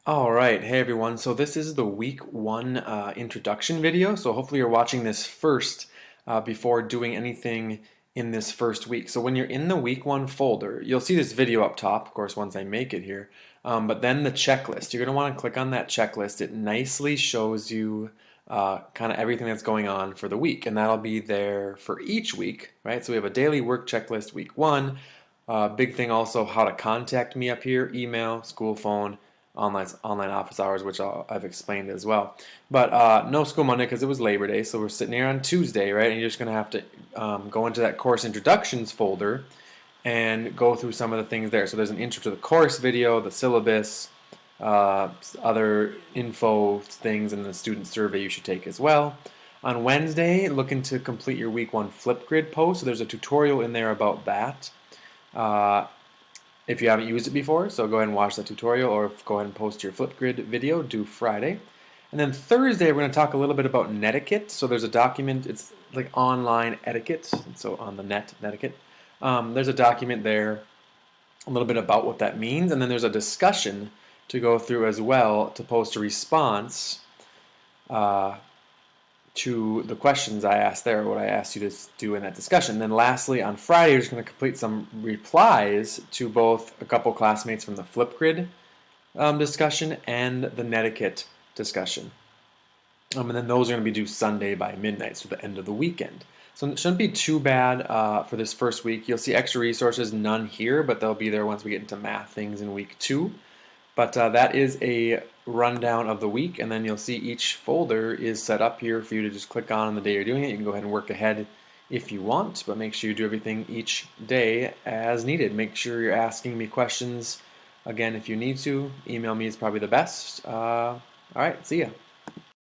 All right, hey everyone. So this is the week one introduction video. So hopefully you're watching this first before doing anything in this first week. So when you're in the week one folder, you'll see this video up top, of course, once I make it here. But then the checklist, you're going to want to click on that checklist. It nicely shows you kind of everything that's going on for the week, and that'll be there for each week, right? So we have a daily work checklist week one. Big thing also, how to contact me up here, email, school phone, online office hours, which I've explained as well. But no school Monday because it was Labor Day, so we're sitting here on Tuesday, right? And you're just going to have to go into that course introductions folder and go through some of the things there. So there's an intro to the course video, the syllabus, other info things, and the student survey you should take as well. On Wednesday, looking to complete your week one Flipgrid post. So there's a tutorial in there about that. Uh, if you haven't used it before, so go ahead and watch that tutorial, or go ahead and post your Flipgrid video due Friday. And then Thursday, we're going to talk a little bit about netiquette. So there's a document, it's like online etiquette, so on the net, netiquette. There's a document there, a little bit about what that means, and then there's a discussion to go through as well to post a response to the questions I asked there, what I asked you to do in that discussion. Then lastly, on Friday, you're just going to complete some replies to both a couple classmates from the Flipgrid discussion and the netiquette discussion. And then those are going to be due Sunday by midnight, so the end of the weekend. So it shouldn't be too bad for this first week. You'll see extra resources, none here, but they'll be there once we get into math things in week two. But that is a rundown of the week, and then you'll see each folder is set up here for you to just click on the day you're doing it. You can go ahead and work ahead if you want, but make sure you do everything each day as needed. Make sure you're asking me questions again if you need to. Email me is probably the best. All right, see ya.